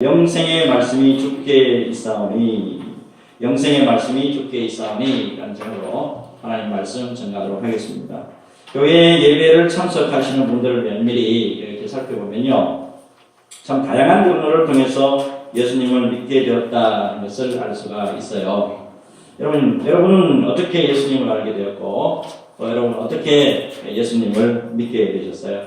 영생의 말씀이 주께 있사오니, 영생의 말씀이 주께 있사오니 라는 제목으로 하나님 말씀 전가하도록 하겠습니다. 교회 예배를 참석하시는 분들을 면밀히 이렇게 살펴보면요, 참 다양한 경로를 통해서 예수님을 믿게 되었다는 것을 알 수가 있어요. 여러분은 어떻게 예수님을 알게 되었고, 또 여러분은 어떻게 예수님을 믿게 되셨어요?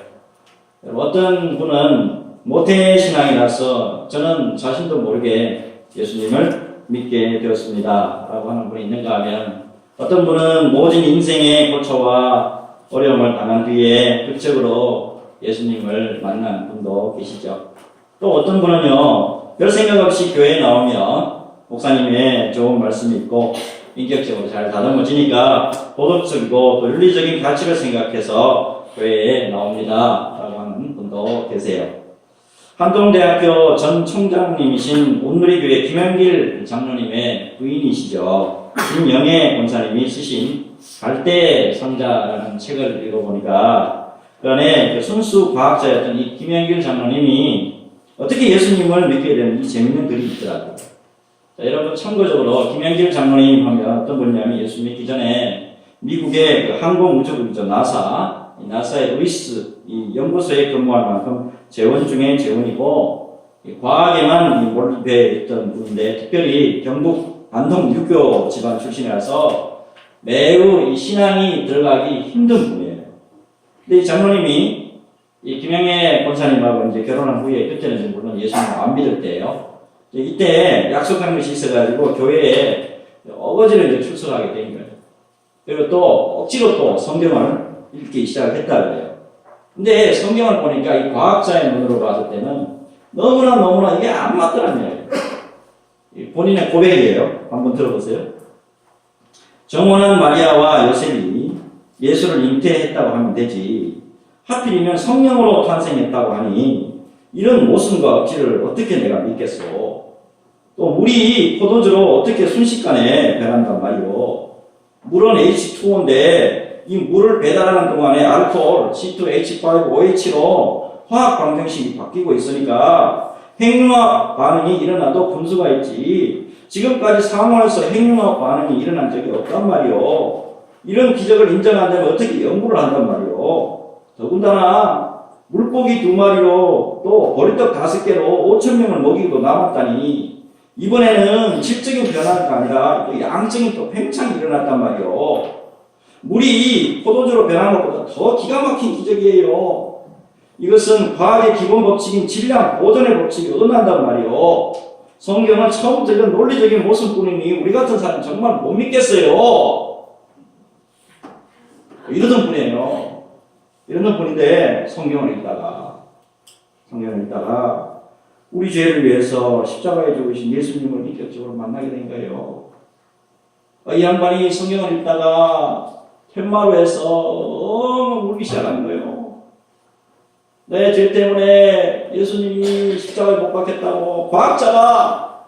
어떤 분은 모태신앙이라서 저는 자신도 모르게 예수님을 믿게 되었습니다 라고 하는 분이 있는가 하면, 어떤 분은 모진 인생의 고초와 어려움을 당한 뒤에 극적으로 예수님을 만난 분도 계시죠. 또 어떤 분은요, 별 생각 없이 교회에 나오면 목사님의 좋은 말씀이 있고 인격적으로 잘 다듬어지니까 도덕적이고 또 윤리적인 가치를 생각해서 교회에 나옵니다 라고 하는 분도 계세요. 한동대학교 전 총장님이신 온누리교회 김영길 장로님의 부인이시죠. 김영애 권사님이 쓰신 갈대상자라는 책을 읽어보니까 그 안에 순수 과학자였던 이 김영길 장로님이 어떻게 예수님을 믿게 되는지 재밌는 글이 있더라고요. 자, 여러분 참고적으로 김영길 장로님 하면 어떤 분이냐면, 예수 믿기 전에 미국의 그 항공우주국이죠, 나사의 루이스 이 연구소에 근무할 만큼 재원 중에 재원이고, 과학에만 몰입해 있던 분인데, 특별히 경북 안동 유교 집안 출신이라서 매우 이 신앙이 들어가기 힘든 분이에요. 근데 이 장로님이 이 김영애 권사님하고 이제 결혼한 후에, 그때는 물론 예수님을 안 믿을 때예요. 이때 약속한 것이 있어가지고 교회에 어거지로 이제 출석하게 된 거예요. 그리고 또 억지로 또 성경을 읽기 시작했다 그래요. 근데 성경을 보니까 이 과학자의 눈으로 봤을 때는 너무나 이게 안 맞더란 말이에요. 본인의 고백이에요. 한번 들어보세요. 정원한 마리아와 요셉이 예수를 잉태했다고 하면 되지, 하필이면 성령으로 탄생했다고 하니 이런 모순과 억지를 어떻게 내가 믿겠소. 또 물이 포도주로 어떻게 순식간에 변한단 말이오. 물은 H2O인데 이 물을 배달하는 동안에 알코올 C2H5OH로 화학 방정식이 바뀌고 있으니까 핵융합 반응이 일어나도 분수가 있지, 지금까지 상호에서 핵융합 반응이 일어난 적이 없단 말이오. 이런 기적을 인정한다면 어떻게 연구를 한단 말이오. 더군다나 물고기 2마리로 또 보리떡 5개로 5,000명을 먹이고 남았다니, 이번에는 질적인 변화가 아니라 또 양적인 또 팽창이 일어났단 말이오. 물이 포도주로 변하는 것보다 더 기가 막힌 기적이에요. 이것은 과학의 기본 법칙인 질량 보존의 법칙이 어긋난단 말이요. 성경은 처음부터 이런 논리적인 모습뿐이니 우리 같은 사람 정말 못 믿겠어요. 이러던 분이에요. 이러던 분인데 성경을 읽다가 우리 죄를 위해서 십자가에 죽으신 예수님을 인격적으로 만나게 된 거예요. 이 양반이 성경을 읽다가 툇마루에서 너무 울기 시작하는 거예요. 내 죄 때문에 예수님이 십자가에 못 박혔다고 과학자가.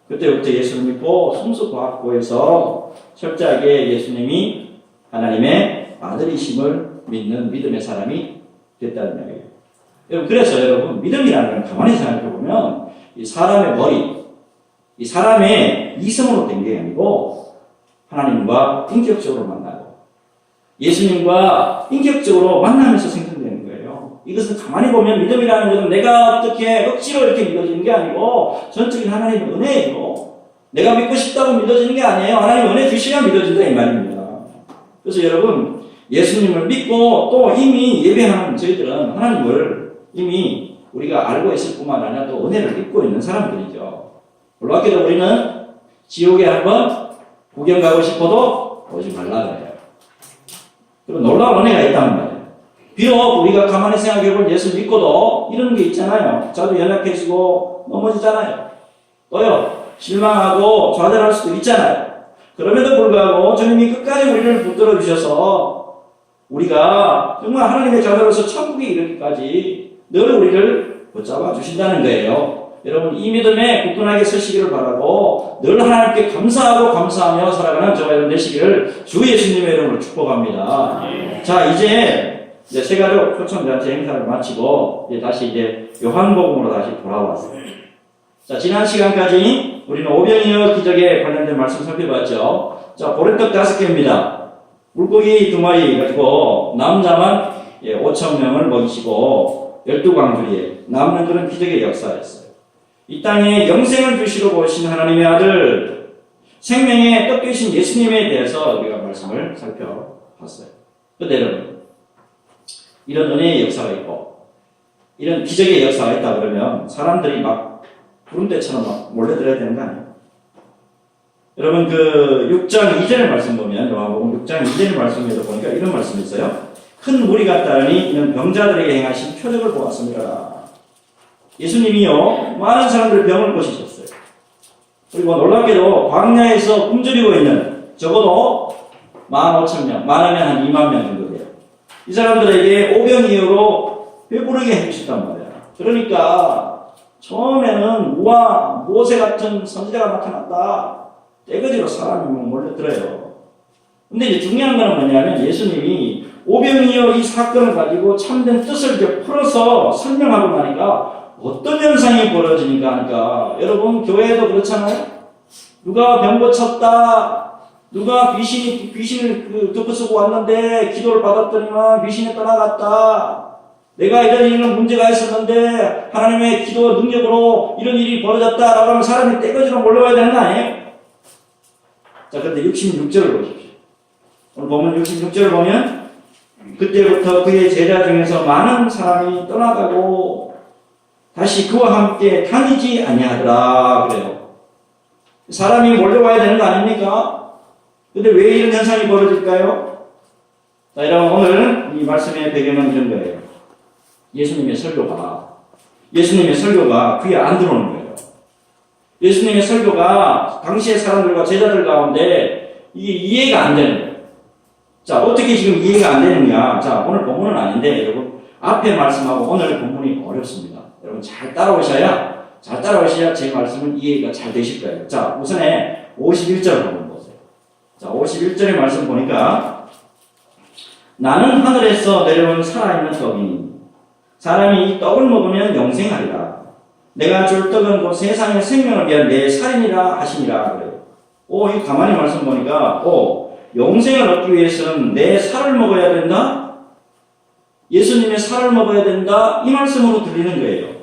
그때부터 예수를 믿고 순수과학고에서 철저하게 예수님이 하나님의 아들이심을 믿는 믿음의 사람이 됐다는 이야기예요. 그래서 여러분, 믿음이라는 건 가만히 생각해보면 이 사람의 머리, 이 사람의 이성으로 된 게 아니고 하나님과 인격적으로 만나고 예수님과 인격적으로 만나면서 생성되는 거예요. 이것은 가만히 보면 믿음이라는 것은 내가 어떻게 억지로 이렇게 믿어지는 게 아니고 전적인 하나님의 은혜예요. 내가 믿고 싶다고 믿어지는 게 아니에요. 하나님 은혜 주시야 믿어진다 이 말입니다. 그래서 여러분, 예수님을 믿고 또 이미 예배하는 저희들은 하나님을 이미 우리가 알고 있을 뿐만 아니라 또 은혜를 입고 있는 사람들이죠. 놀랍게도 우리는 지옥에 한번 구경 가고 싶어도 오지 말라 그래요. 그리고 놀라운 은혜가 있다는 말이에요. 비록 우리가 가만히 생각해보면 예수 믿고도 이런 게 있잖아요. 자주 연약해지고 넘어지잖아요. 또요, 실망하고 좌절할 수도 있잖아요. 그럼에도 불구하고 주님이 끝까지 우리를 붙들어 주셔서 우리가 정말 하나님의 자녀로서 천국에 이르기까지 늘 우리를 붙잡아 주신다는 거예요. 여러분, 이 믿음에 굳건하게 서시기를 바라고 늘 하나님께 감사하며 살아가는 저와 여러분 되시기를 주 예수님의 이름으로 축복합니다. 자, 이제 이제 세가족 초청잔치 행사를 마치고 다시 요한복음으로 다시 돌아왔어요. 자, 지난 시간까지 우리는 오병이어 기적에 관련된 말씀 살펴봤죠. 자, 보리떡 5개입니다. 물고기 2마리 가지고 남자만 5,000명을 먹이시고 12광주리에 남는 그런 기적의 역사였어요. 이 땅에 영생을 주시러 오신 하나님의 아들, 생명의 떡 되신 예수님에 대해서 우리가 말씀을 살펴봤어요. 그런데 여러분, 이런 은혜의 역사가 있고 이런 기적의 역사가 있다 그러면 사람들이 막 구름대처럼 막 몰려들어야 되는 거 아니에요? 여러분, 그 6장 2절의 말씀 보면, 요한복음 6장 2절의 말씀에도 보니까 이런 말씀이 있어요. 큰 무리가 따르니 이는 병자들에게 행하신 표적을 보았습니다. 예수님이요, 많은 사람들 병을 고치셨어요. 그리고 놀랍게도 광야에서 굶주리고 있는 적어도 15,000명, 많으면 한 2만 명 정도 돼요. 이 사람들에게 오병이어로 배부르게 해주셨단 말이에요. 그러니까 처음에는 우와, 모세 같은 선지자가 나타났다. 떼거지로 사람이 몰려들어요. 근데 이제 중요한 건 뭐냐면 예수님이 오병이어 이 사건을 가지고 참된 뜻을 이제 풀어서 설명하고 나니까 어떤 현상이 벌어지니까 하니까 여러분, 교회도 그렇잖아요. 누가 병 고쳤다, 누가 귀신을 덮어쓰고 왔는데 기도를 받았더니만 귀신이 떠나갔다. 내가 이런 문제가 있었는데 하나님의 기도 능력으로 이런 일이 벌어졌다라고 하면 사람이 떼거지로 몰려와야 되는 거 아니에요? 자, 그런데 66절을 보십시오. 오늘 보면 66절을 보면 그때부터 그의 제자 중에서 많은 사람이 떠나가고 다시 그와 함께 다니지 아니하더라 그래요. 사람이 몰려와야 되는 거 아닙니까? 근데 왜 이런 현상이 벌어질까요? 자, 여러분, 오늘 이 말씀의 배경은 이런 거예요. 예수님의 설교가 귀에 안 들어오는 거예요. 예수님의 설교가 당시의 사람들과 제자들 가운데 이게 이해가 안 되는 거예요. 자, 어떻게 지금 이해가 안 되느냐? 자, 오늘 본문은 아닌데 여러분, 앞에 말씀하고 오늘 본문이 어렵습니다. 여러분 잘 따라오셔야 제 말씀은 이해가 잘 되실 거예요. 자, 우선에 51절 한번 보세요. 자, 51절의 말씀 보니까 나는 하늘에서 내려온 살아있는 떡이니 사람이 이 떡을 먹으면 영생하리라. 내가 줄 떡은 곧 세상의 생명을 위한 내 살이니라 하시니라 그래요. 이 가만히 말씀 보니까 영생을 얻기 위해서는 내 살을 먹어야 된다? 예수님의 살을 먹어야 된다? 이 말씀으로 들리는 거예요.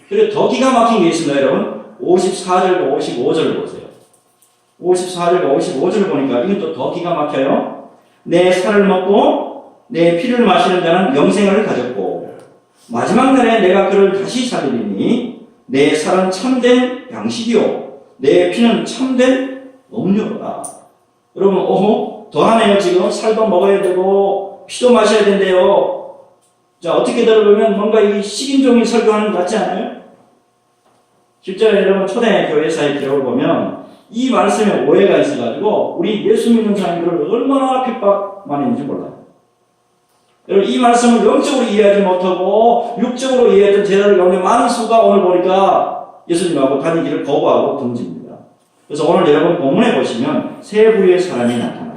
그리고 더 기가 막힌 게 있습니다, 여러분. 54절과 55절을 보세요. 54절과 55절을 보니까 이건 또 더 기가 막혀요. 내 살을 먹고 내 피를 마시는 자는 영생을 가졌고 마지막 날에 내가 그를 다시 살리리니 내 살은 참된 양식이요 내 피는 참된 음료로다. 여러분, 더하네요. 지금 살도 먹어야 되고 피도 마셔야 된대요. 자, 어떻게 들어보면 뭔가 이 식인종이 설교하는 것 같지 않아요? 실제로 여러분, 초대 교회사의 기록을 보면 이 말씀에 오해가 있어가지고 우리 예수 믿는 사람들을 얼마나 핍박 많이 했는지 몰라요. 여러분, 이 말씀을 영적으로 이해하지 못하고 육적으로 이해했던 제자들 가운데 많은 수가 오늘 보니까 예수님하고 다니기를 거부하고 등집니다. 그래서 오늘 여러분 본문에 보시면 세 부류의 사람이 나타나요.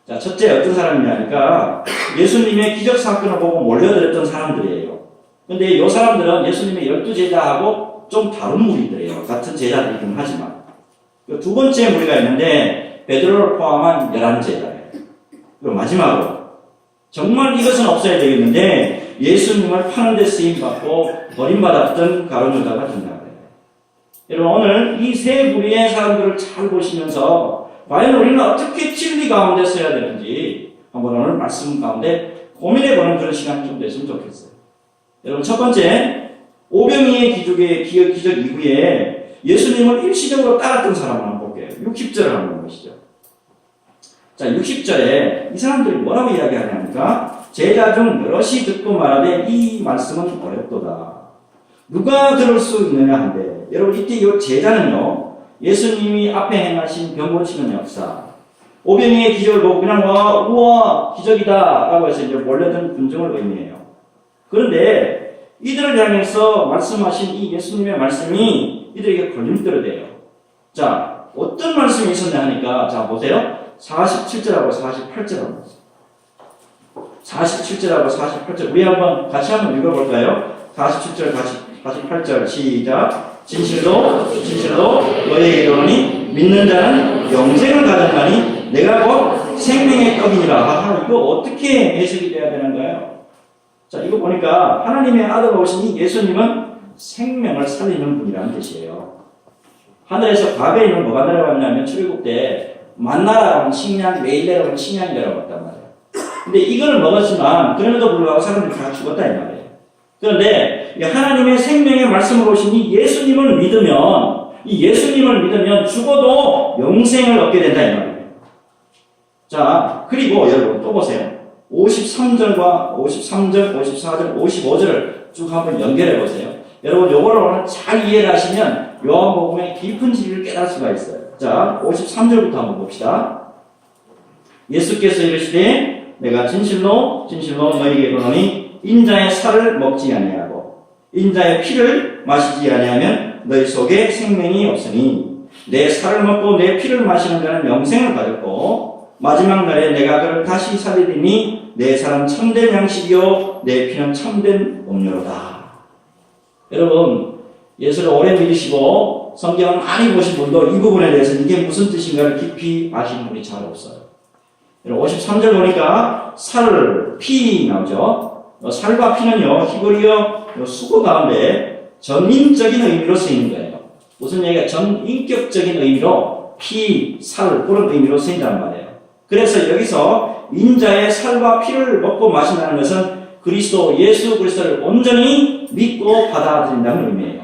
자, 첫째 어떤 사람이냐니까 예수님의 기적 사건을 보고 몰려들었던 사람들이에요. 근데 이 사람들은 예수님의 12제자하고 좀 다른 무리들이에요. 같은 제자들이긴 하지만. 두 번째 무리가 있는데 베드로를 포함한 11제자예요. 그리고 마지막으로 정말 이것은 없어야 되겠는데 예수님을 파는 데 쓰임받고 버림받았던 가룟유다가 등장해요. 여러분, 오늘 이 세 부류의 사람들을 잘 보시면서 과연 우리는 어떻게 진리 가운데 써야 되는지 한번 오늘 말씀 가운데 고민해보는 그런 시간이 좀 됐으면 좋겠어요. 여러분, 첫 번째, 오병이의 기적 이후에 예수님을 일시적으로 따랐던 사람을 한번 볼게요. 60절을 한번 보시죠. 자, 60절에 이 사람들이 뭐라고 이야기하냐니까 제자 중 여럿이 듣고 말하되 이 말씀은 어렵도다. 누가 들을 수 있느냐 한데, 여러분 이때 이 제자는요, 예수님이 앞에 행하신 병 고치는 역사, 오병이의 기적을 보고 그냥 우와 기적이다 라고 해서 이제 몰려든 군중을 의미해요. 그런데 이들을 향해서 말씀하신 이 예수님의 말씀이 이들에게 걸림돌이 돼요. 자, 어떤 말씀이 있었냐 하니까 자 보세요. 47절하고 48절 한번 보세요. 47절하고 48절 우리 같이 한번 읽어볼까요? 47절, 48절 시작. 진실로 너희에게 이르노니 믿는 자는 영생을 가졌나니 내가 곧 생명의 떡이니라. 이거 어떻게 해석이 돼야 되는가요? 자, 이거 보니까 하나님의 아들 오신 이 예수님은 생명을 살리는 분이라는 뜻이에요. 하늘에서 과거에는 뭐가 내려왔냐면 출애굽 때 만나라는 식량, 매일 내려오는 식량이 내려왔단 말이에요. 근데 이걸 먹었지만 그럼에도 불구하고 사람들이 다 죽었다 이 말이에요. 그런데 하나님의 생명의 말씀으로 오신 이 예수님을 믿으면 죽어도 영생을 얻게 된다 이 말이에요. 자, 그리고 여러분 또 보세요. 53절과 53절, 54절, 55절을 쭉 한번 연결해 보세요. 여러분 요거를 오늘 잘 이해를 하시면 요한복음의 깊은 진리를 깨달을 수가 있어요. 자, 53절부터 한번 봅시다. 예수께서 이르시되 내가 진실로 너희에게 이르노니 인자의 살을 먹지 아니하고 인자의 피를 마시지 아니하면 너희 속에 생명이 없으니 내 살을 먹고 내 피를 마시는 자는 영생을 가졌고 마지막 날에 내가 그를 다시 살리리니 내 살은 참된 양식이요 내 피는 참된 음료로다. 여러분 예수를 오래 믿으시고 성경을 많이 보신 분도 이 부분에 대해서 이게 무슨 뜻인가를 깊이 아시는 분이 잘 없어요. 53절 보니까 살, 피 나오죠. 살과 피는요 히브리어 수고 가운데 전인적인 의미로 쓰이는 거예요. 무슨 얘기가 전인격적인 의미로 피, 살 그런 의미로 쓰인단 말이에요. 그래서 여기서 인자의 살과 피를 먹고 마신다는 것은 그리스도 예수 그리스도를 온전히 믿고 받아들인다는 의미예요.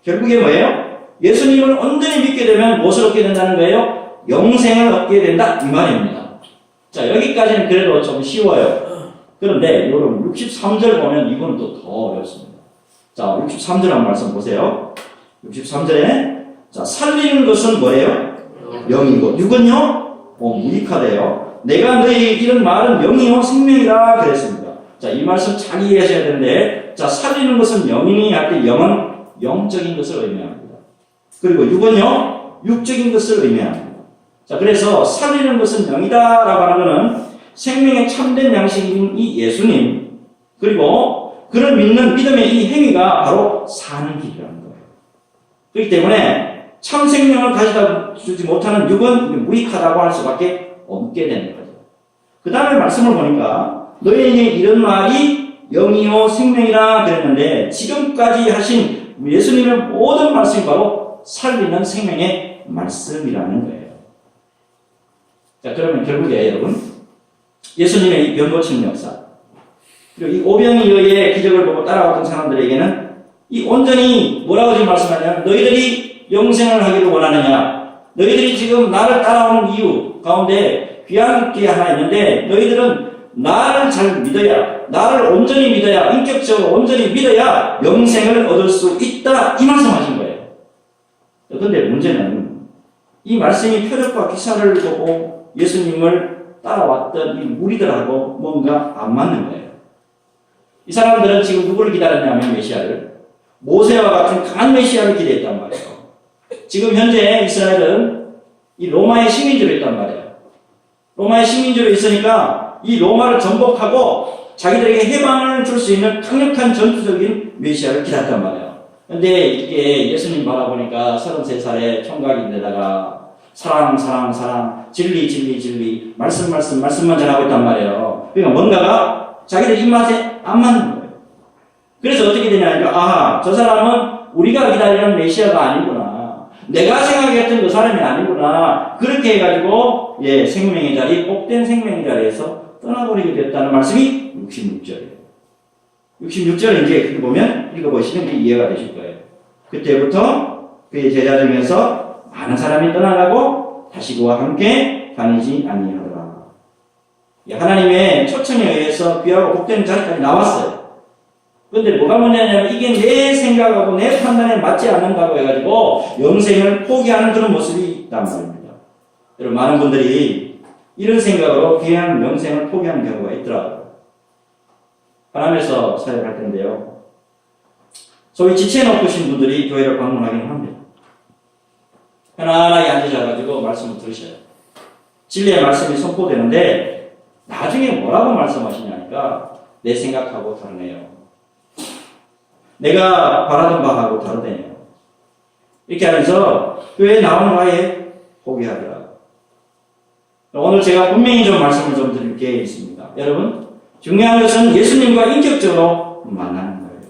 결국에 뭐예요? 예수님을 온전히 믿게 되면 무엇을 얻게 된다는 거예요? 영생을 얻게 된다 이 말입니다. 자, 여기까지는 그래도 좀 쉬워요. 그런데 여러분 63절 보면 이건 또 더 어렵습니다. 자, 63절 한 말씀 보세요. 63절에 자, 살리는 것은 뭐예요? 영이고 육은요? 무익하대요. 내가 너희에게 이런 말은 영이요 생명이라 그랬습니다. 자, 이 말씀 잘 이해하셔야 되는데 자, 살리는 것은 영이니 할 때 영은 영적인 것을 의미합니다. 그리고 육은요? 육적인 것을 의미합니다. 자, 그래서 살리는 것은 영이다라고 하는 것은 생명의 참된 양식인 이 예수님 그리고 그를 믿는 믿음의 이 행위가 바로 사는 길이라는 거예요. 그렇기 때문에 참 생명을 가져다 주지 못하는 육은 무익하다고 할 수밖에 없게 되는 거죠. 그 다음에 말씀을 보니까 너희에게 이런 말이 영이요 생명이라 그랬는데 지금까지 하신 예수님의 모든 말씀이 바로 살리는 생명의 말씀이라는 거예요. 자, 그러면 결국에 여러분 예수님의 이 병 고치는 역사 그리고 이 오병이어의 기적을 보고 따라왔던 사람들에게는 이 온전히 뭐라고 지금 말씀하냐면 너희들이 영생을 하기를 원하느냐 너희들이 지금 나를 따라오는 이유 가운데 귀한 게 하나 있는데 너희들은 나를 잘 믿어야 나를 온전히 믿어야 인격적으로 온전히 믿어야 영생을 얻을 수 있다 이 말씀하신 거예요. 그런데 문제는 이 말씀이 표적과 기사를 보고 예수님을 따라왔던 이 무리들하고 뭔가 안 맞는 거예요. 이 사람들은 지금 누구를 기다렸냐면 메시아를 모세와 같은 강한 메시아를 기대했단 말이에요. 지금 현재 이스라엘은 이 로마의 식민지로 있단 말이에요. 로마의 시민주로 있으니까 이 로마를 정복하고 자기들에게 해방을 줄 수 있는 강력한 전투적인 메시아를 기다렸단 말이에요. 근데 이게 예수님 바라보니까 33살에 총각인데다가 사랑, 진리, 말씀만 전하고 있단 말이에요. 그러니까 뭔가가 자기들 입맛에 안 맞는 거예요. 그래서 어떻게 되냐니까, 저 사람은 우리가 기다리는 메시아가 아니구나. 내가 생각했던 그 사람이 아니구나. 그렇게 해가지고, 생명의 자리, 복된 생명의 자리에서 떠나버리게 됐다는 말씀이 66절이에요. 66절을 이제 읽어보시면 이해가 되실 거예요. 그때부터 그의 제자 중에서 많은 사람이 떠나가고 다시 그와 함께 다니지 아니하더라. 하나님의 초청에 의해서 귀하고 복된 자리까지 나왔어요. 그런데 뭐가 문제냐면 이게 내 생각하고 내 판단에 맞지 않는다고 해가지고 영생을 포기하는 그런 모습이 있단 말입니다. 여러분 많은 분들이 이런 생각으로 귀한 영생을 포기하는 경우가 있더라고요. 하나님에서 사역할 텐데요. 소위 지체 높으신 분들이 교회를 방문하기는 합니다. 편안하게 앉으셔가지고 말씀을 들으셔요. 진리의 말씀이 선포되는데 나중에 뭐라고 말씀하시냐니까 내 생각하고 다르네요. 내가 바라던 바하고 다르대요. 이렇게 하면서 교회에 나오는 아예 포기하더라. 오늘 제가 분명히 좀 말씀을 좀 드릴 게 있습니다. 여러분, 중요한 것은 예수님과 인격적으로 만나는 거예요.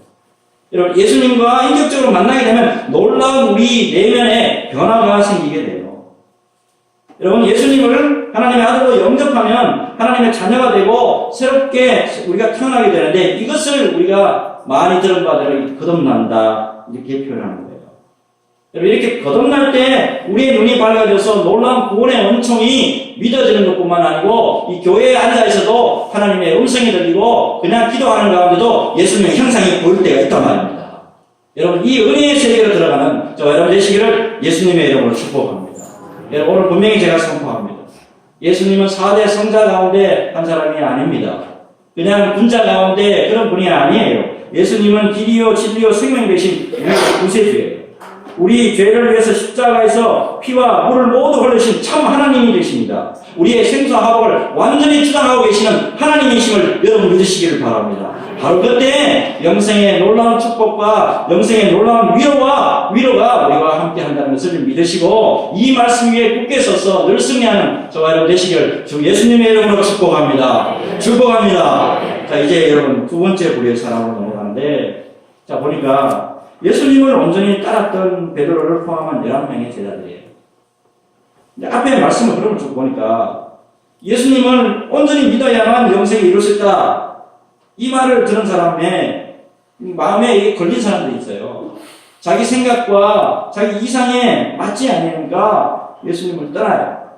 여러분, 예수님과 인격적으로 만나게 되면 놀라운 우리 내면에 변화가 생기게 돼요. 여러분, 예수님을 하나님의 아들로 영접하면 하나님의 자녀가 되고 새롭게 우리가 태어나게 되는데 이것을 우리가 많이 들은 바대로 거듭난다 이렇게 표현하는 거예요. 여러분, 이렇게 거듭날 때 우리의 눈이 밝아져서 놀라운 구원의 은총이 믿어지는 것뿐만 아니고 이 교회에 앉아있어도 하나님의 음성이 들리고 그냥 기도하는 가운데도 예수님의 형상이 보일 때가 있단 말입니다. 여러분, 이 은혜의 세계로 들어가는 저와 여러분 되시기를 예수님의 이름으로 축복합니다. 여러분, 오늘 분명히 제가 선포합니다. 예수님은 4대 성자 가운데 한 사람이 아닙니다. 그냥 군자 가운데 그런 분이 아니에요. 예수님은 길이요 진리요 생명 되신 우리 구세주예요. 우리 죄를 위해서 십자가에서 피와 물을 모두 흘리신 참 하나님이 되십니다. 우리의 생사화복을 완전히 주장하고 계시는 하나님이심을 여러분 믿으시기를 바랍니다. 바로 그때 영생의 놀라운 축복과 영생의 놀라운 위로가 우리와 함께 한다는 것을 믿으시고 이 말씀 위에 굳게 서서 늘 승리하는 저와 여러분 되시기를 주 예수님의 이름으로 축복합니다. 축복합니다. 자, 이제 여러분 두 번째 부류의 사람으로 넘어가는데, 자, 보니까 예수님을 온전히 따랐던 베드로를 포함한 11명의 제자들이에요. 앞에 말씀을 그러면 쭉 보니까 예수님을 온전히 믿어야만 영생이 이룰 수 있다. 이 말을 들은 사람의 마음에 걸린 사람들이 있어요. 자기 생각과 자기 이상에 맞지 않으니까 예수님을 떠나요.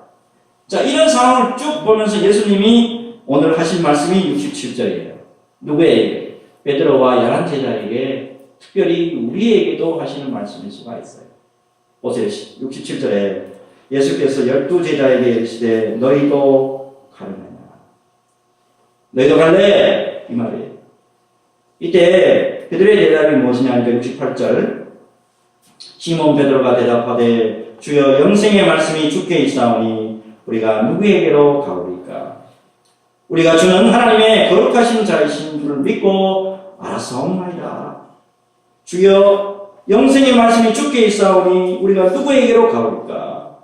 자, 이런 상황을 쭉 보면서 예수님이 오늘 하신 말씀이 67절이에요. 누구에게? 베드로와 11제자에게 특별히 우리에게도 하시는 말씀일 수가 있어요. 보세요. 67절에 예수께서 12제자에게 이르시되 너희도 가려느냐. 너희도 갈래? 이 말이에요. 이때 베드로의 대답이 무엇이냐? 68절 시몬 베드로가 대답하되 주여 영생의 말씀이 주께 있사오니 우리가 누구에게로 가오리까? 우리가 주는 하나님의 거룩하신 자이신 줄을 믿고 알았사옵나이다. 주여 영생의 말씀이 주께 있사오니 우리가 누구에게로 가오리까?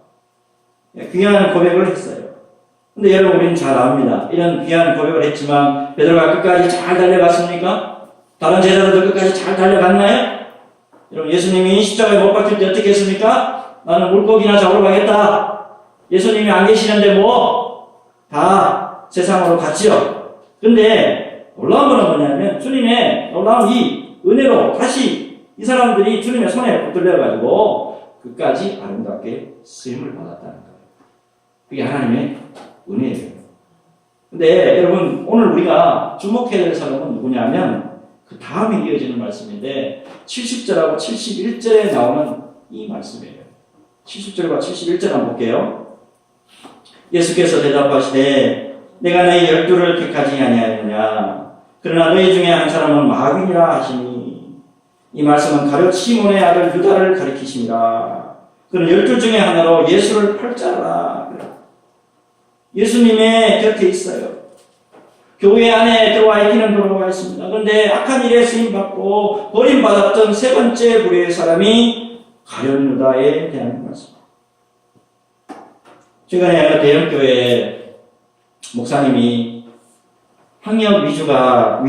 귀한 고백을 했어요. 근데 여러분 우리는 잘 압니다. 이런 귀한 고백을 했지만 베드로가 끝까지 잘 달려갔습니까? 다른 제자들도 끝까지 잘 달려갔나요? 여러분 예수님이 십자가에 못 박힐 때 어떻게 했습니까? 나는 물고기나 잡으러 가겠다. 예수님이 안 계시는데 다 세상으로 갔지요. 근데 놀라운 건 뭐냐면 주님의 놀라운 이 은혜로 다시 이 사람들이 주님의 손에 붙들려가지고 끝까지 아름답게 쓰임을 받았다는 거예요. 그게 하나님의 은혜예요. 근데 여러분 오늘 우리가 주목해야 될 사람은 누구냐면 그 다음에 이어지는 말씀인데 70절하고 71절에 나오는 이 말씀이에요. 70절과 71절 한번 볼게요. 예수께서 대답하시되 내가 너희 12를 택하지 아니하였느냐. 그러나 너희 중에 한 사람은 마귀니라 하시니 이 말씀은 가룟 시몬의 아들 유다를 가리키십니다. 그는 12 중에 하나로 예수를 팔자라. 예수님의 곁에 있어요. 교회 안에 들어와 있기는 들어와 있습니다. 그런데 악한 일에 쓰임받고 버림받았던 세 번째 부류의 사람이 가룟 유다에 대한 말씀. 최근에 대형교회에 목사님이 학력 위조가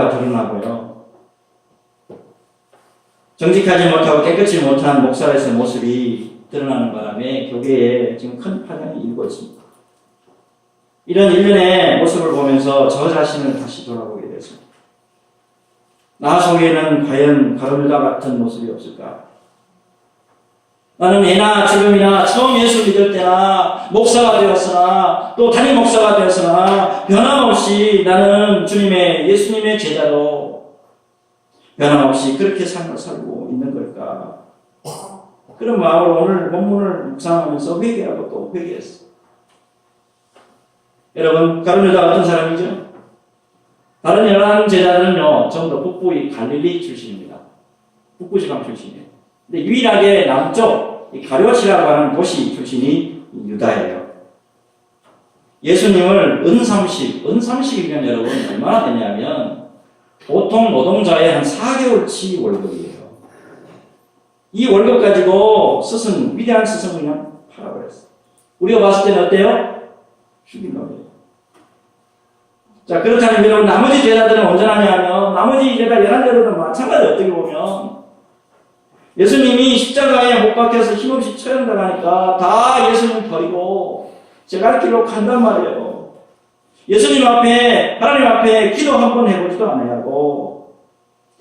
드러나고요. 정직하지 못하고 깨끗이 못한 목사로서의 모습이 드러나는 바람에 교회에 지금 큰 파장이 일고 있습니다. 이런 일련의 모습을 보면서 저 자신을 다시 돌아보게 됐습니다. 나 속에는 과연 가룟 유다 같은 모습이 없을까? 나는 예나 지금이나 처음 예수 믿을 때나 목사가 되었으나 또 담임 목사가 되었으나 변함없이 나는 예수님의 제자로 변함없이 그렇게 삶을 살고 있는 걸까? 그런 마음으로 오늘 본문을 묵상하면서 회개하고 또 회개했어요. 여러분, 가룟 유다가 어떤 사람이죠? 다른 11 제자들은요, 전부 다 북부 갈릴리 출신입니다. 북부 지방 출신이에요. 근데 유일하게 남쪽 가룟이라고 하는 도시 출신이 유다예요. 예수님을 은30이면 여러분 얼마나 되냐면 보통 노동자의 한 4개월치 월급이에요. 이 월급 가지고 위대한 스승을 그냥 팔아버렸어요. 우리가 봤을 때는 어때요? 죽인 놈이에요. 자, 그렇다면 여러분, 나머지 제자들은 언제나냐면, 나머지 제자 11제자들은 마찬가지 어떻게 보면, 예수님이 십자가에 못 박혀서 힘없이 처형당하니까 다 예수님 버리고 제갈 길로 간단 말이에요. 예수님 앞에, 하나님 앞에 기도 한 번 해보지도 않으냐고.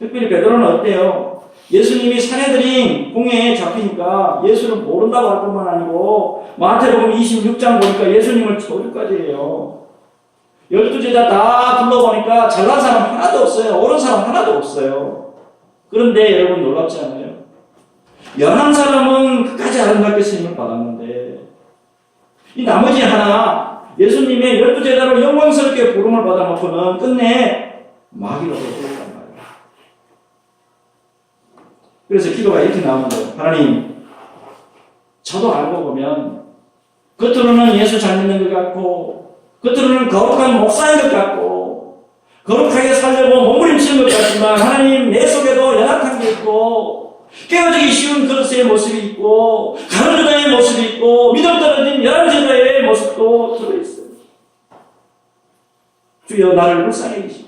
특별히 베드로는 어때요? 예수님이 사내들인 공회에 잡히니까 예수를 모른다고 할 뿐만 아니고, 마태복음 26장 보니까 예수님을 저주까지 해요. 12제자 다 둘러보니까 잘난 사람 하나도 없어요. 옳은 사람 하나도 없어요. 그런데 여러분 놀랍지 않아요? 연한 사람은 끝까지 아름답게 쓰임을 받았는데 이 나머지 하나 예수님의 12제자로 영광스럽게 부름을 받아놓고는 끝내 마귀로 돌아간 말이에요. 그래서 기도가 이렇게 나오는 거예요. 하나님, 저도 알고 보면 겉으로는 예수 잘 믿는 것 같고 겉으로는 거룩한 목사인 것 같고 거룩하게 살려고 몸부림치는 것 같지만 하나님, 내 속에도 연약한 게 있고 깨어지기 쉬운 그릇의 모습이 있고 가룟유다의 모습이 있고 믿음 떨어진 11제자의 모습도 들어있어요. 주여 나를 불쌍히 여기시고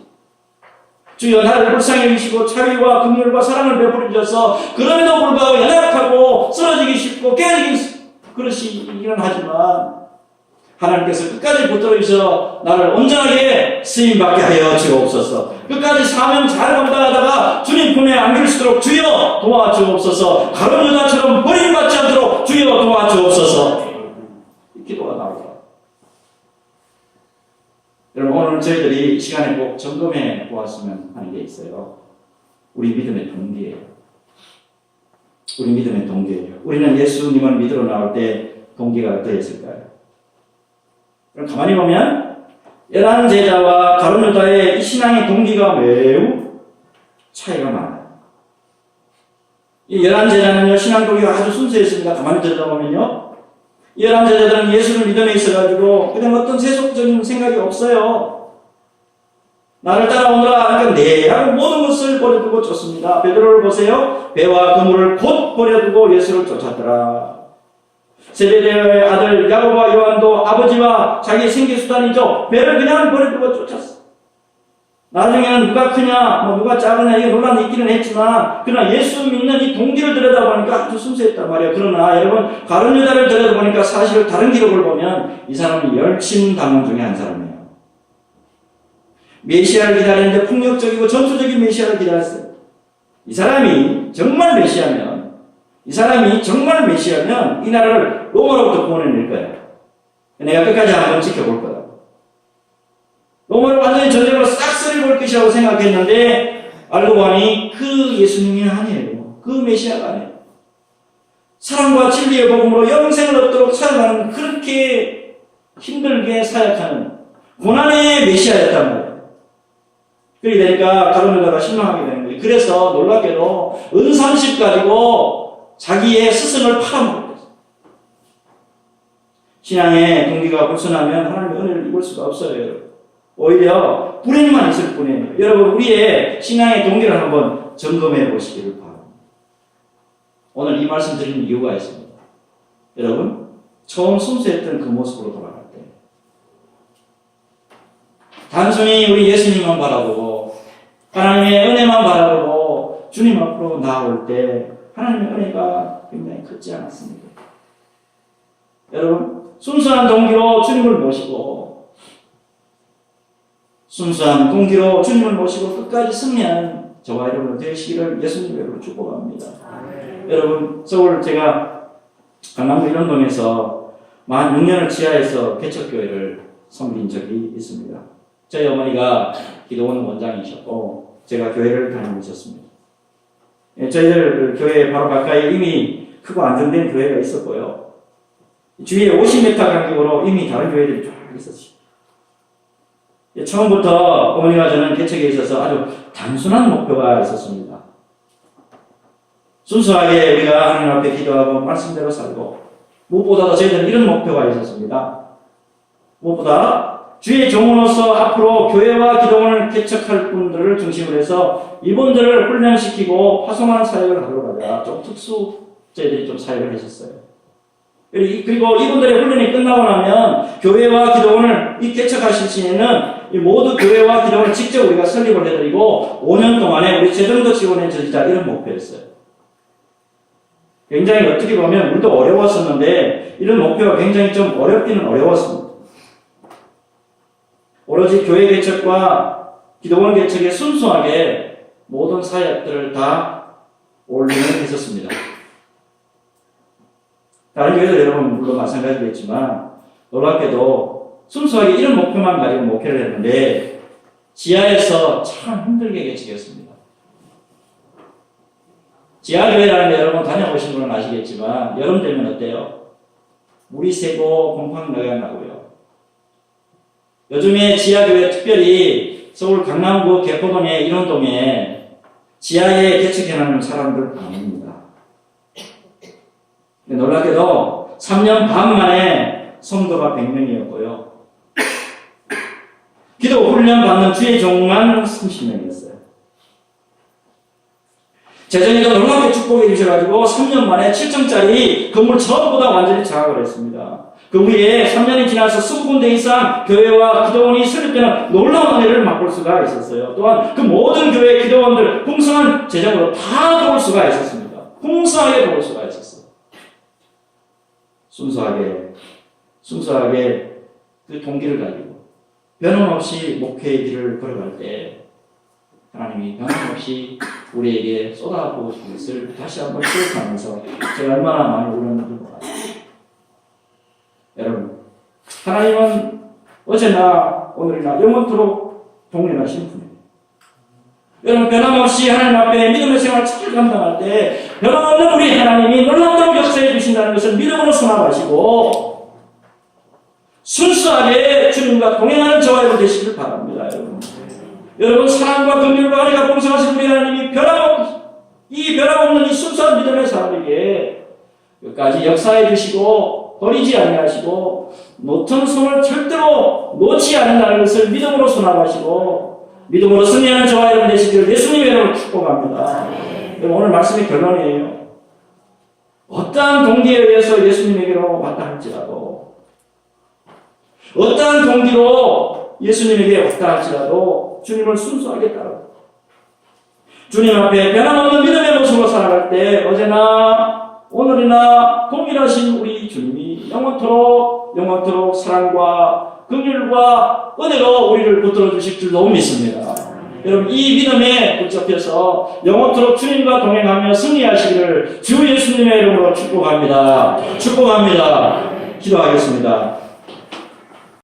주여 나를 불쌍히 여기시고 자비와 긍휼과 사랑을 베풀어 주셔서 그럼에도 불구하고 연약하고 쓰러지기 쉽고 깨어지기 그릇이긴 하지만 하나님께서 끝까지 붙들어 주셔서 나를 온전하게 쓰임받게 하여 주옵소서. 끝까지 사명 잘 감당하다가 주님 품에 안길 수 있도록 주여 도와주옵소서. 가룟유다처럼 버림받지 않도록 주여 도와주옵소서. 이 기도가 나오더라. 여러분, 오늘 저희들이 이 시간에 꼭 점검해 보았으면 하는 게 있어요. 우리 믿음의 동기예요. 우리 믿음의 동기예요. 우리는 예수님을 믿으러 나올 때 동기가 어떠했을까요? 그럼 가만히 보면 11제자와 가룟유다의 이 신앙의 동기가 매우 차이가 많아요. 이 11제자는요, 신앙 동기가 아주 순수했습니다. 가만히 들여다보면요, 11제자들은 예수를 믿음에 있어가지고 그냥 어떤 세속적인 생각이 없어요. 나를 따라오너라 하니까 네 하고 모든 것을 버려두고 쫓습니다. 베드로를 보세요. 배와 그물을 곧 버려두고 예수를 쫓았더라. 세베대의 아들 야고보와 요한도 아버지와 자기 생계수단이죠. 배를 그냥 버려두고 쫓았어. 나중에는 누가 크냐, 누가 작으냐, 이게 논란이 있기는 했지만, 그러나 예수 믿는 이 동기를 들여다보니까 아주 순수했단 말이에요. 그러나 여러분, 가룟유다를 들여다보니까 사실 다른 기록을 보면 이 사람은 열심당원 중에 한 사람이에요. 메시아를 기다리는데 폭력적이고 전투적인 메시아를 기다렸어요. 이 사람이 정말 메시아면 이 나라를 로마로부터 구원해낼 거야. 내가 끝까지 한번 지켜볼 거다. 로마를 완전히 전쟁으로 싹 쓸어볼 것이라고 생각했는데 알고 보니 그 예수님이 아니에요. 그 메시아가 아니에요. 사랑과 진리의 복음으로 영생을 얻도록 살아가는 그렇게 힘들게 사역하는 고난의 메시아였단 말이에요. 그러게 되니까 가룟유다가 실망하게 되는 거예요. 그래서 놀랍게도 은30 가지고 자기의 스승을 팔아먹었어요. 신앙의 동기가 불순하면 하나님의 은혜를 입을 수가 없어요. 오히려 불행만 있을 뿐이에요. 여러분, 우리의 신앙의 동기를 한번 점검해 보시기를 바랍니다. 오늘 이 말씀 드리는 이유가 있습니다. 여러분, 처음 순수했던 그 모습으로 돌아갈 때 단순히 우리 예수님만 바라보고 하나님의 은혜만 바라보고 주님 앞으로 나올 때 하나님의 은혜가 굉장히 크지 않았습니다. 여러분, 순수한 동기로 주님을 모시고 순수한 동기로 주님을 모시고 끝까지 승리하는 저와 여러분 되시기를 예수님 이름으로 축복합니다. 여러분, 서울 제가 강남구 일원동에서 만 6년을 지하에서 개척교회를 섬긴 적이 있습니다. 저희 어머니가 기도원 원장이셨고 제가 교회를 다니고 있었습니다. 저희들 교회 바로 가까이 이미 크고 안정된 교회가 있었고요. 주위에 50m 간격으로 이미 다른 교회들이 쫙 있었어요. 처음부터 어머니와 저는 개척에 있어서 아주 단순한 목표가 있었습니다. 순수하게 우리가 하나님 앞에 기도하고 말씀대로 살고 무엇보다도 저희들은 이런 목표가 있었습니다. 무엇보다 주의 종으로서 앞으로 교회와 기도원을 개척할 분들을 중심으로 해서 이분들을 훈련시키고 화성한 사역을 하러 가자. 좀 특수자들이 좀 사역을 했었어요. 그리고 이분들의 훈련이 끝나고 나면 교회와 기도원을 이 개척하실 시에는 이 모두 교회와 기도원을 직접 우리가 설립을 해드리고 5년 동안에 우리 재정도 지원해 드리자 이런 목표였어요. 굉장히 어떻게 보면 우리도 어려웠었는데 이런 목표가 굉장히 좀 어렵기는 어려웠습니다. 오로지 교회 개척과 기도원 개척에 순수하게 모든 사역들을 다 올리는 했었습니다. 다른 교회도 여러분 물론 마찬가지겠지만 놀랍게도 순수하게 이런 목표만 가지고 목회를 했는데 지하에서 참 힘들게 개척했습니다. 지하교회라는 데 여러분 다녀보신 분은 아시겠지만 여름 되면 어때요? 물이 새고 곰팡이가 나고요. 요즘에 지하교회 특별히 서울 강남구 개포동의 일원동에 지하에 개척해놓은 사람들 아닙니다. 놀랍게도 3년 반 만에 성도가 100명이었고요. 기도 훈련 받는 주의 종만 30명이었어요. 재정이도 놀랍게 축복해 주셔가지고 3년 만에 7층짜리 건물 전부 다 완전히 장악을 했습니다. 그 후에 3년이 지나서 20군데 이상 교회와 기도원이 설립되는 놀라운 은혜를 맛볼 수가 있었어요. 또한 그 모든 교회 기도원들 풍성한 재정으로 다 도울 수가 있었습니다. 풍성하게 도울 수가 있었어요. 순수하게 그 동기를 가지고 변함없이 목회의 길을 걸어갈 때 하나님이 변함없이 우리에게 쏟아부으신 것을 다시 한번 기억하면서 제가 얼마나 많이 울었는지 몰라요. 여러분, 하나님은 어제나 오늘이나 영원토록 동일하신 분이에요. 여러분, 변함없이 하나님 앞에 믿음의 생활을 잘 감당할 때 변함없는 우리 하나님이 놀랍도록 역사해 주신다는 것을 믿음으로 선언하시고 순수하게 주님과 동행하는 저와 여러분 되시길 바랍니다. 여러분 사랑과 긍휼과 은혜가 풍성하신 우리 하나님이 변함없는 이 순수한 믿음의 사람에게 끝까지 역사해 주시고 버리지 아니하시고 놓던 손을 절대로 놓지 않는다는 것을 믿음으로 선언하시고 믿음으로 승리하는 저와 여러분 되시기를 예수님의 이름으로 축복합니다. 여러분 오늘 말씀의 결론이에요. 어떠한 동기에 의해서 예수님에게로 왔다 할지라도 어떠한 동기로 예수님에게 왔다 할지라도 주님을 순수하게 따르고 주님 앞에 변함없는 믿음의 모습으로 살아갈 때 어제나 오늘이나 동일하신 우리 주님이 영원토록 사랑과 긍휼과 은혜로 우리를 붙들어 주실 줄로 믿습니다. 여러분 이 믿음에 붙잡혀서 영원토록 주님과 동행하며 승리하시기를 주 예수님의 이름으로 축복합니다. 기도하겠습니다.